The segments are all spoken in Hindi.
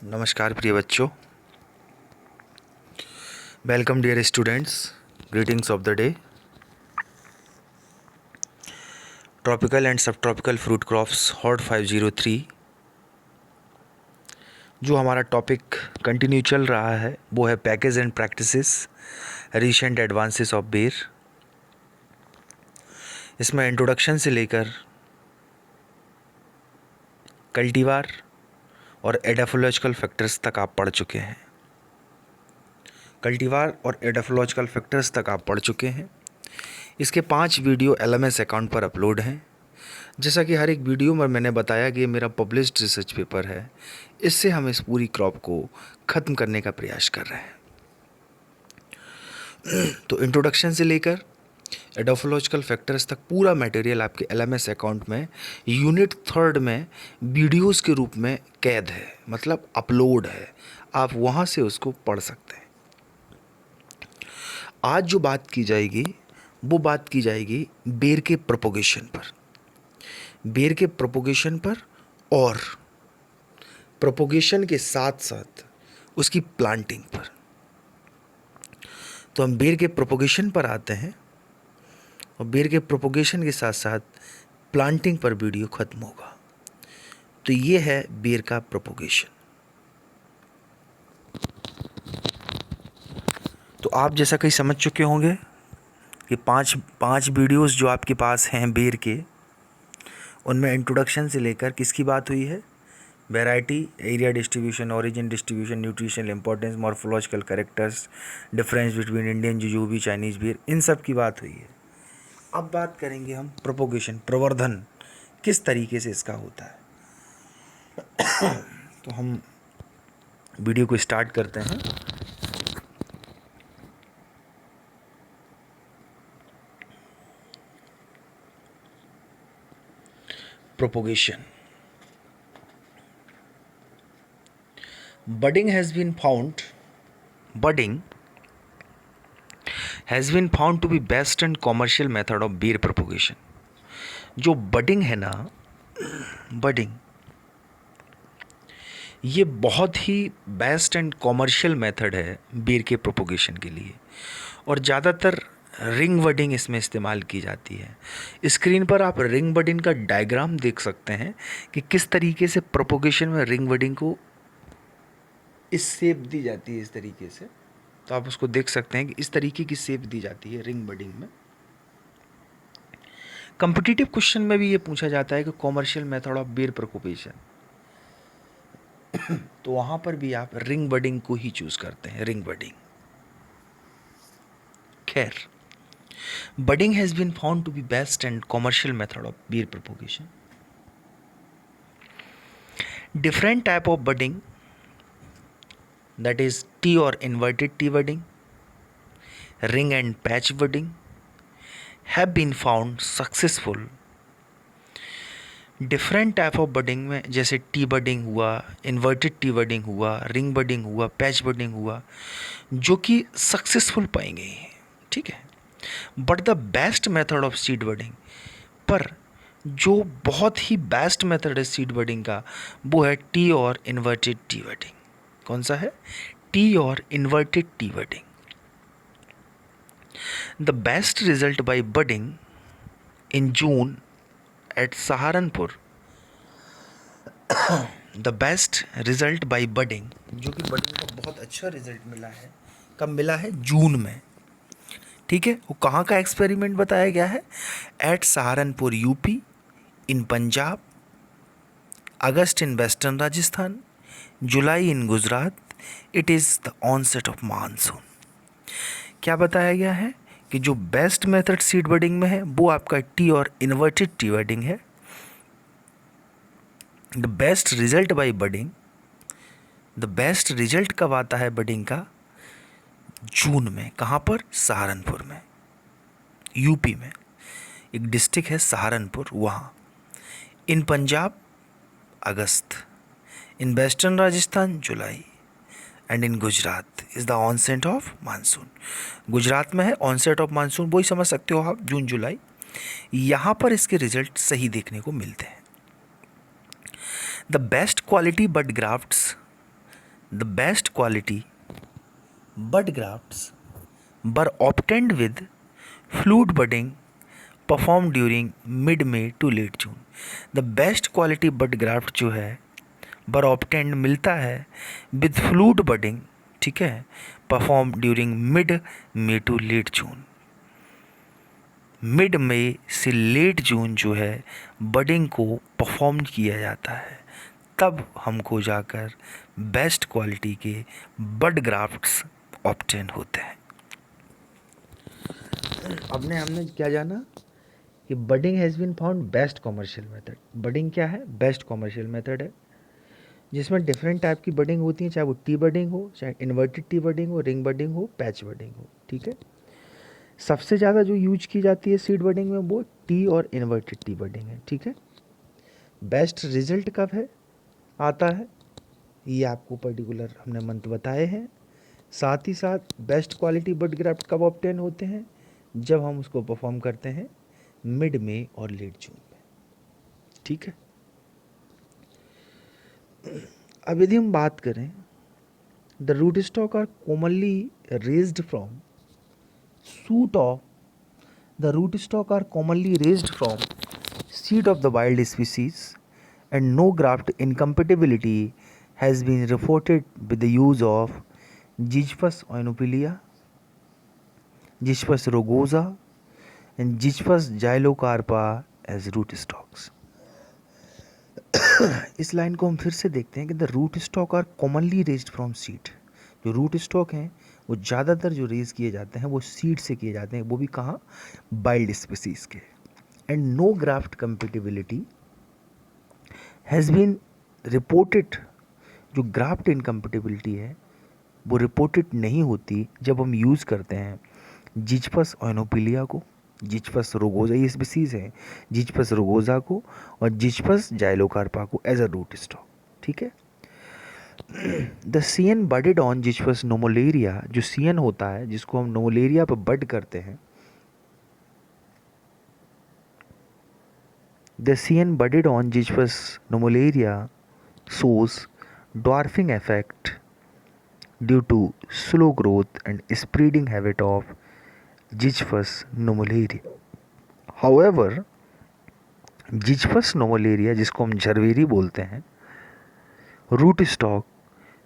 नमस्कार प्रिय बच्चों, welcome dear students, greetings of the day. Tropical and sub tropical fruit crops hort 503, जो हमारा टॉपिक कंटिन्यू चल रहा है वो है package and practices recent advances of बेर। इसमें इंट्रोडक्शन से लेकर कल्टीवार और एडाफोलॉजिकल फैक्टर्स तक आप पढ़ चुके हैं। कल्टीवार और एडाफोलॉजिकल फैक्टर्स तक आप पढ़ चुके हैं। इसके 5 वीडियो LMS अकाउंट पर अपलोड हैं। जैसा कि हर एक वीडियो में मैंने बताया कि ये मेरा पब्लिश्ड रिसर्च पेपर है, इससे हम इस पूरी क्रॉप को ख़त्म करने का प्रयास कर रहे हैं। तो इंट्रोडक्शन से लेकर एडोफोलॉजिकल फैक्टर्स तक पूरा मटेरियल आपके LMS अकाउंट में यूनिट 3 में वीडियोस के रूप में कैद है, मतलब अपलोड है। आप वहाँ से उसको पढ़ सकते हैं। आज जो बात की जाएगी वो बात की जाएगी बेर के प्रोपोगेशन पर, बेर के प्रोपोगेशन पर और प्रोपोगेशन के साथ साथ उसकी प्लांटिंग पर। तो हम बेर के प्रोपोगेशन पर आते हैं और बेर के प्रोपोगेशन के साथ साथ प्लांटिंग पर वीडियो ख़त्म होगा। तो ये है बेर का प्रोपोगेशन। तो आप जैसा कहीं समझ चुके होंगे कि पांच वीडियोस जो आपके पास हैं बेर के, उनमें इंट्रोडक्शन से लेकर किसकी बात हुई है? Variety, area distribution, origin distribution, nutritional importance, morphological characters, difference between Indian jujube, Chinese ber, इन सब की बात हुई है। अब बात करेंगे हम प्रोपोगेशन, प्रवर्धन किस तरीके से इसका होता है। तो हम वीडियो को स्टार्ट करते हैं। Propagation. Budding has been found to be best and commercial method of beer propagation. जो बडिंग है ना, बडिंग ये बहुत ही बेस्ट एंड कॉमर्शियल मेथड है बेर के प्रोपोगेशन के लिए, और ज़्यादातर रिंग बडिंग इसमें इस्तेमाल की जाती है। स्क्रीन पर आप रिंग बडिंग का डायग्राम देख सकते हैं कि किस तरीके से प्रोपोगेशन में रिंग बडिंग को इस शेप दी जाती है, इस तरीके से। तो आप उसको देख सकते हैं कि इस तरीके की शेप दी जाती है रिंग बडिंग में। कॉम्पिटिटिव क्वेश्चन में भी ये पूछा जाता है कि कॉमर्शियल मेथड ऑफ बेर प्रोपोगेशन, तो वहां पर भी आप रिंग बडिंग को ही चूज करते हैं, रिंग बडिंग। खैर, budding has been found to be best and commercial method of beer propagation. Different type of budding, that is T or inverted T budding, ring and patch budding, have been found successful. Different type of budding में जैसे टी बडिंग हुआ, इन्वर्टेड टी बडिंग हुआ, रिंग बडिंग हुआ, पैच बडिंग हुआ, जो कि सक्सेसफुल पाई गई हैं, ठीक है। But the best method of seed budding, पर जो बहुत ही बेस्ट मेथड है सीड बडिंग का, वो है टी और इन्वर्टेड टी बडिंग। कौन सा है? टी और inverted T budding. The best result by budding in June at Saharanpur, the best result by budding, जो कि बडिंग का बहुत अच्छा रिजल्ट मिला है, कब मिला है? जून में, ठीक है। वो कहाँ का एक्सपेरिमेंट बताया गया है? At Saharanpur UP, in Punjab, August in western Rajasthan, July in Gujarat, it is the onset of monsoon. क्या बताया गया है कि जो बेस्ट मेथड सीड बडिंग में है वो आपका टी और इन्वर्टेड टी बडिंग है। The best result by budding, the best result कब आता है बडिंग का? जून में। कहाँ पर? सहारनपुर में, यूपी में एक डिस्ट्रिक्ट है सहारनपुर, वहाँ। In Punjab August, in western Rajasthan July, and in Gujarat is the onset of monsoon. Gujarat में है ऑनसेट ऑफ मानसून, वही समझ सकते हो आप, जून जुलाई। यहाँ पर इसके रिजल्ट सही देखने को मिलते हैं। The best quality bud grafts the best quality bud grafts were obtained with flute budding performed during mid May to late June. The best quality bud graft जो है बर ऑप्टेंड मिलता है विद फ्लूट बडिंग, ठीक है, perform during mid May to late June. Mid मई से लेट जून जो है बडिंग को परफॉर्म किया जाता है, तब हमको जाकर बेस्ट क्वालिटी के बड ग्राफ्ट्स ऑब्टेन होते हैं। हमने क्या जाना कि budding has been found best commercial method. Budding क्या है? बेस्ट कॉमर्शियल मेथड है, जिसमें डिफरेंट टाइप की बडिंग होती है, चाहे वो टी बडिंग हो, चाहे इन्वर्टेड टी बडिंग हो, रिंग बडिंग हो, पैच बडिंग हो, ठीक है। सबसे ज़्यादा जो यूज की जाती है सीड बडिंग में वो टी और इन्वर्टेड टी बडिंग है, ठीक है। बेस्ट रिजल्ट कब है आता है ये आपको पर्टिकुलर हमने मंथ बताए हैं। साथ ही साथ बेस्ट क्वालिटी बड ग्राफ्ट कब ऑब्टेन होते हैं? जब हम उसको परफॉर्म करते हैं मिड में और लेट जून में, ठीक है। अब यदि हम बात करें, the root stock are commonly raised from shoot of the rootstock are commonly raised from seed of the wild species, and no graft incompatibility has been reported with the use of Ziphus oenopilia, Ziphus rugosa and Ziphus xylocarpa as rootstocks. इस लाइन को हम फिर से देखते हैं कि the root stock are commonly raised from seed. जो रूट स्टॉक हैं वो ज़्यादातर जो रेज किए जाते हैं वो सीड से किए जाते हैं, वो भी कहाँ? वाइल्ड स्पीसीज के। And no graft compatibility has been reported. जो ग्राफ्ट इनकम्पेटिबिलिटी है वो रिपोर्टेड नहीं होती जब हम यूज़ करते हैं जिचपस ओइनोपिलिया को, जिचपस रुगोजा, ये स्पीसीज है, जिचपस रुगोजा को और जिचपस जाइलोकार्पा को एज अ रूट स्टॉक, ठीक है। The CN budded on Zizyphus नोमोलेरिया, जो सीएन होता है जिसको हम नोमोलेरिया पर बड करते हैं, the CN budded on Zizyphus nummularia shows dwarfing effect due to slow growth and spreading habit of Ziphus nomolaria. However, Ziphus nomolaria, जिसको हम झरवेरी बोलते हैं, root stock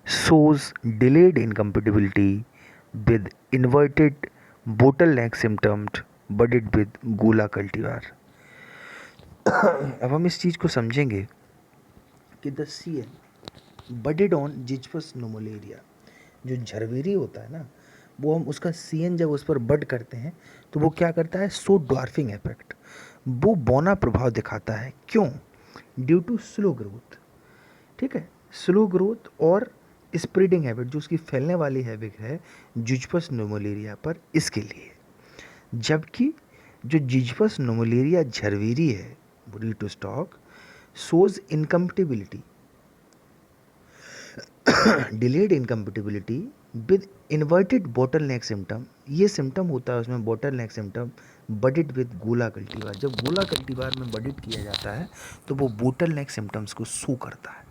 shows delayed incompatibility with inverted bottleneck symptoms budded with Gula cultivar. अब हम इस चीज़ को समझेंगे कि the CN budded on Zizyphus नोमोलेरिया, जो झरवेरी होता है ना, वो हम उसका सीएन जब उस पर बड करते हैं तो वो क्या करता है? सो ड्वार्फिंग इफेक्ट, वो बौना प्रभाव दिखाता है। क्यों? ड्यू टू स्लो ग्रोथ, ठीक है, स्लो ग्रोथ और स्प्रेडिंग हैबिट, जो उसकी फैलने वाली हैबिट है जिचपस नोमोलेरिया पर, इसके लिए। जबकि जो जिचपस नोमोलेरिया झरवेरी है root stock shows incompatibility, delayed incompatibility with inverted bottleneck symptom। ये सिम्टम होता है उसमें bottleneck symptom budded with Gola cultivar. जब गोला कल्टीवार में बडिड किया जाता है तो वो bottleneck symptoms को शो करता है।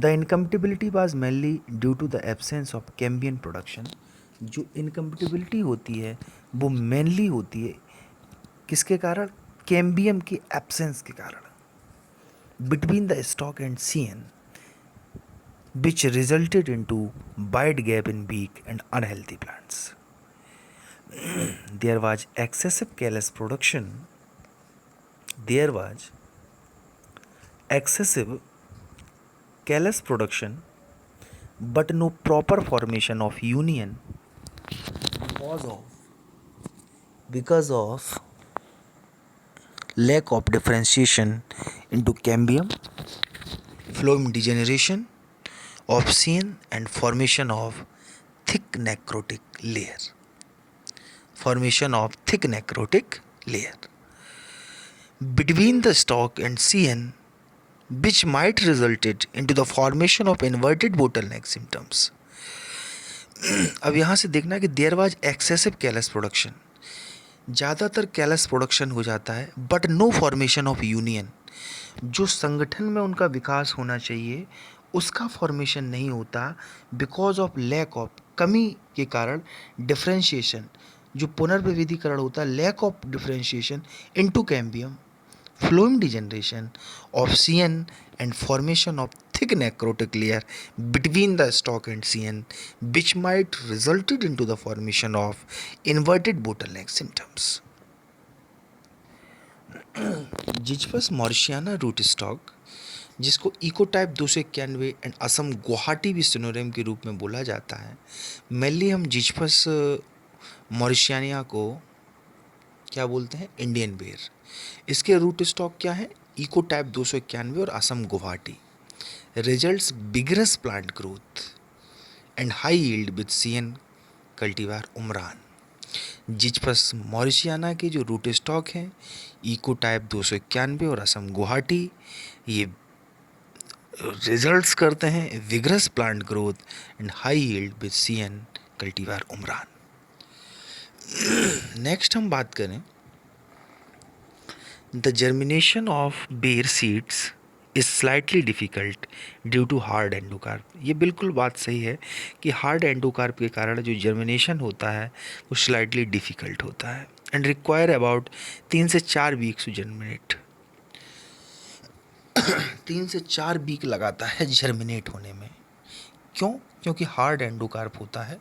The incompatibility was mainly due to the absence of cambium production। जो incompatibility होती है वो मेनली होती है किसके कारण? कैम्बियम की एब्सेंस के कारण between the stock and CN, which resulted into wide gap in beak and unhealthy plants. There was excessive callus production. There was excessive callus production, but no proper formation of union because of lack of differentiation into cambium, phloem degeneration of CN and formation of thick necrotic layer. Formation of thick necrotic layer between the stalk and CN, which might resulted into the formation of inverted bottleneck symptoms. अब यहाँ से देखना कि there was excessive callus production, ज़्यादातर कैलस प्रोडक्शन हो जाता है, but no formation of union, जो संगठन में उनका विकास होना चाहिए उसका फॉर्मेशन नहीं होता, बिकॉज ऑफ लैक ऑफ, कमी के कारण डिफ्रेंशिएशन, जो पुनर्विविधीकरण होता है, lack of differentiation into cambium, phloem degeneration of CN and formation of thick necrotic layer between the stalk and CN, which might resulted into the formation of inverted bottleneck symptoms. Zizyphus mauritiana root stock, जिसको इकोटाइप 291 एंड असम गुवाहाटी भी सिनोनिम के रूप में बोला जाता है, मेनली हम जिज्पस मॉरिशियाना को क्या बोलते हैं, इंडियन बेर। इसके रूट स्टॉक क्या है, इकोटाइप 291 और Assam Guwahati. Results bigger plant growth and high yield with CN cultivar Umran. Zizyphus mauritiana के जो रूट स्टॉक हैं, इकोटाइप 291 और असम गुवाहाटी, ये रिजल्ट्स करते हैं vigorous plant growth and high yield with CN cultivar Umran. Next हम बात करें, the germination of ber seeds is slightly difficult due to hard endocarp. ये बिल्कुल बात सही है कि हार्ड एंडोकार्प के कारण जो जर्मिनेशन होता है वो स्लाइटली डिफ़िकल्ट होता है एंड रिक्वायर अबाउट 3 से 4 वीक्स टू जर्मिनेट। 3 से 4 वीक लगाता है जर्मिनेट होने में। क्यों? क्योंकि हार्ड एंडोकार्प होता है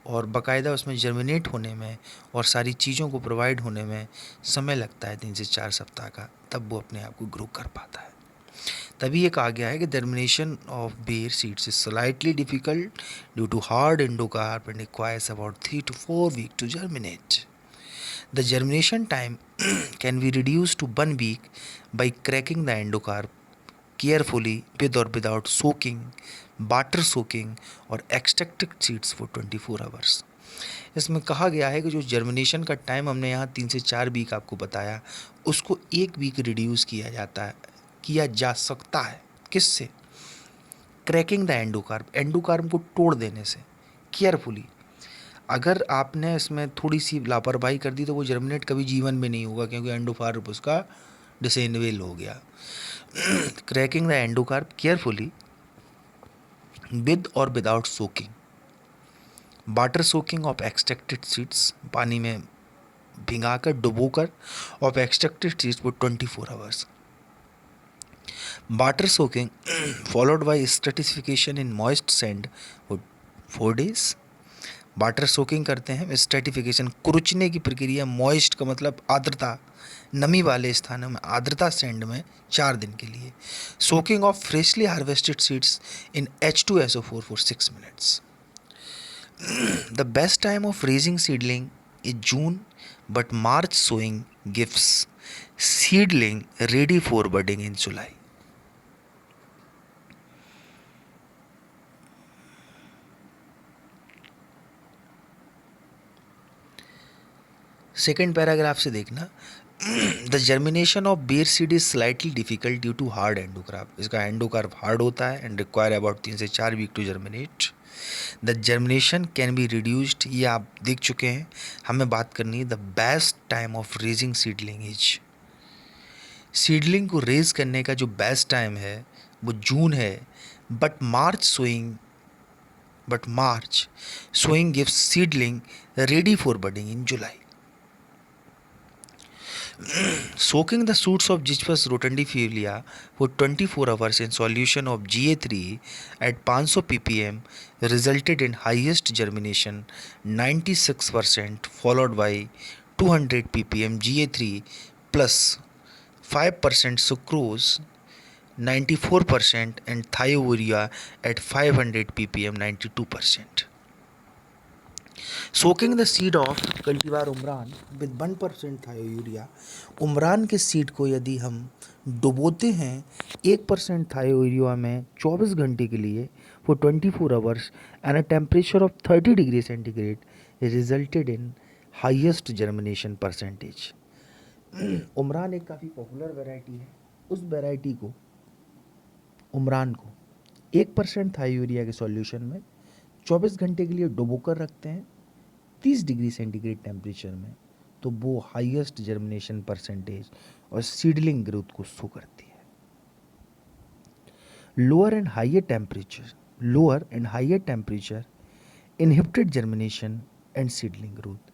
और बाकायदा उसमें जर्मिनेट होने में और सारी चीज़ों को प्रोवाइड होने में समय लगता है 3 से 4 सप्ताह का, तब वो अपने आप को ग्रो कर पाता है। तभी ये कहा गया है कि germination of ber seeds is slightly difficult due to hard endocarp and requires about 3 to 4 weeks to germinate. The germination time can be reduced to 1 week by cracking the endocarp carefully with or without soaking, batter soaking or extracted seeds for 24 hours. इसमें कहा गया है कि जो जर्मिनेशन का टाइम हमने यहाँ 3 से 4 वीक आपको बताया, उसको 1 वीक रिड्यूस किया जा सकता है। किससे? क्रैकिंग द एंडोकार्प, एंडोकार्प को तोड़ देने से केयरफुली। अगर आपने इसमें थोड़ी सी लापरवाही कर दी तो वो जर्मिनेट कभी जीवन में नहीं होगा, क्योंकि एंडोकार्प उसका डिसेबल हो गया। Cracking the endocarp carefully with और without soaking, water soaking of extracted seeds, पानी में भिंगाकर डुबोकर, of extracted seeds for 24 hours. Water soaking followed by stratification in moist sand for 4 days। Water soaking करते हैं, स्ट्रेटिफिकेशन कुरुचने की प्रक्रिया, मॉइस्ट का मतलब आर्द्रता, नमी वाले स्थानों में आर्द्रता सैंड में 4 दिन के लिए। Soaking of freshly harvested seeds in H2SO4 for 6 minutes। The best time of raising seedling is June, but March sowing gives seedling ready for budding in July. Second paragraph से देखना, the germination of ber seed is slightly difficult due to hard endocarp. इसका एंडोकार्प हार्ड होता है एंड रिक्वायर अबाउट 3 से 4 week to germinate. The germination can be reduced, ये आप देख चुके हैं। हमें बात करनी है the best time of raising seedling is, seedling को रेज करने का जो बेस्ट टाइम है वो जून है, but March sowing gives seedling ready for budding in July. Soaking the shoots of Gypsum rotundifolia for 24 hours in solution of Ga3 at 500 ppm resulted in highest germination 96%, followed by 200 ppm Ga3 plus 5% sucrose 94% and thiourea at 500 ppm 92%. Soaking the seed of cultivar Umran with 1% thiourea, Umran के सीड को यदि हम डुबोते हैं 1% थायोयूरिया में 24 घंटे के लिए for 24 hours and a temperature of 30 degree centigrade, resulted in highest germination percentage. Umran एक काफ़ी पॉपुलर वैरायटी है। उस वैरायटी को, उमरान को 1% थायोयूरिया के सॉल्यूशन में 24 घंटे के लिए डुबोकर रखते हैं 30 डिग्री सेंटीग्रेड टेम्परेचर में, तो वो हाईएस्ट जर्मिनेशन परसेंटेज और सीडलिंग ग्रोथ को शो करती है। Lower and higher temperature inhibited germination and seedling growth.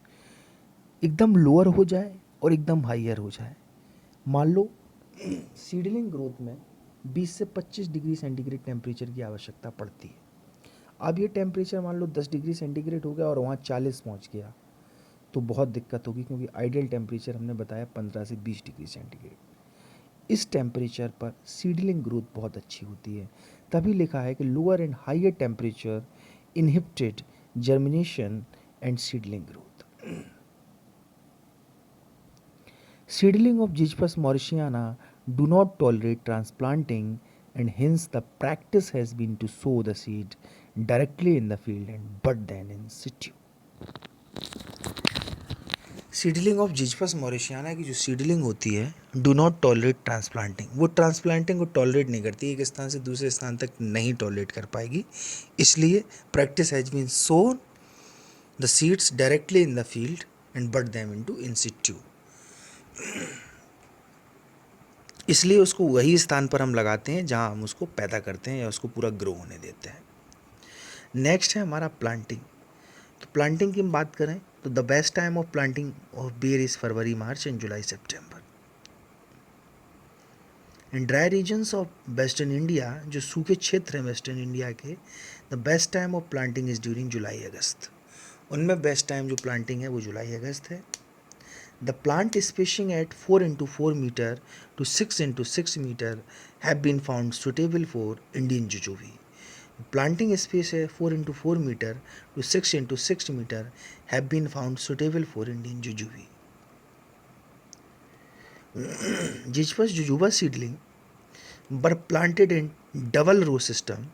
एकदम लोअर हो जाए और एकदम हायर हो जाए। मान लो सीडलिंग ग्रोथ में 20 से 25 डिग्री सेंटीग्रेड टेम्परेचर की आवश्यकता पड़ती है। अब ये टेम्परेचर मान लो 10 डिग्री सेंटीग्रेड हो गया और वहाँ 40 पहुँच गया तो बहुत दिक्कत होगी, क्योंकि आइडियल टेम्परेचर हमने बताया 15 से 20 डिग्री सेंटीग्रेड। इस टेम्परेचर पर सीडलिंग ग्रोथ बहुत अच्छी होती है। तभी लिखा है कि lower and higher temperature inhibited germination and seedling growth. Seedling of Ziziphus mauritiana do not tolerate transplanting, and hence the practice has been to sow the seed directly in the field and bud them in situ. Seedling of Zizyphus mauritiana की जो सीडलिंग होती है डू नॉट टॉलरेट ट्रांसप्लांटिंग, वो ट्रांसप्लांटिंग को टॉलरेट नहीं करती, एक स्थान से दूसरे स्थान तक नहीं टॉलरेट कर पाएगी। इसलिए practice has been sown the seeds directly in the field and bud them into in situ. इसलिए उसको वही स्थान पर हम लगाते हैं जहां हम उसको पैदा करते हैं या उसको पूरा ग्रो होने देते हैं। नेक्स्ट है हमारा प्लांटिंग। तो प्लांटिंग की हम बात करें तो the best time of planting of ber is February March and July September. In dry regions of western India, जो सूखे क्षेत्र हैं वेस्टर्न इंडिया के, the best time of planting is during July August. उनमें बेस्ट टाइम जो प्लांटिंग है वो जुलाई अगस्त है। The plant spacing at 4 into 4 meter to 6 into 6 meter have been found suitable for Indian jujube. Planting space है 4 into 4 meter to 6 into 6 meter have been found suitable for Indian jujube. Ziziphus jujuba seedling were planted in double row system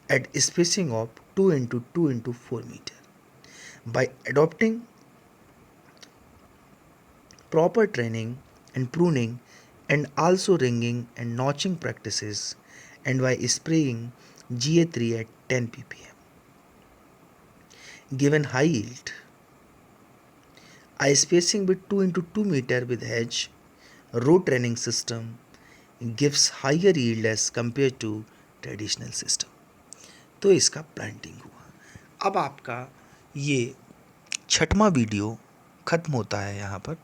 at spacing of 2 into 2 into 4 meter. By adopting proper training and pruning and also ringing and notching practices, and by spraying GA3 at 10 ppm. Given high yield, a spacing with 2 into 2 meter with hedge row training system gives higher yield as compared to traditional system. तो इसका प्लांटिंग हुआ। अब आपका ये 6वां वीडियो खत्म होता है। यहाँ पर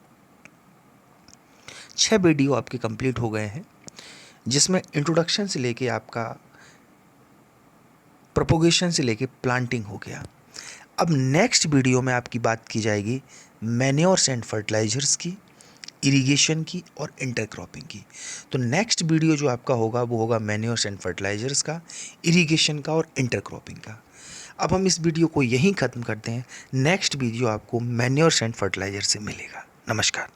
6 वीडियो आपके कंप्लीट हो गए हैं, जिसमें इंट्रोडक्शन से लेके आपका प्रोपोगेशन से लेके प्लांटिंग हो गया। अब नेक्स्ट वीडियो में आपकी बात की जाएगी मैन्योर्स एंड फर्टिलाइजर्स की, इरिगेशन की और इंटरक्रॉपिंग की। तो नेक्स्ट वीडियो जो आपका होगा वो होगा मैन्योर्स एंड फर्टिलाइजर्स का, इरिगेशन का और इंटरक्रॉपिंग का। अब हम इस वीडियो को यहीं ख़त्म करते हैं। नेक्स्ट वीडियो आपको मैन्योर्स एंड फर्टिलाइजर से मिलेगा। नमस्कार।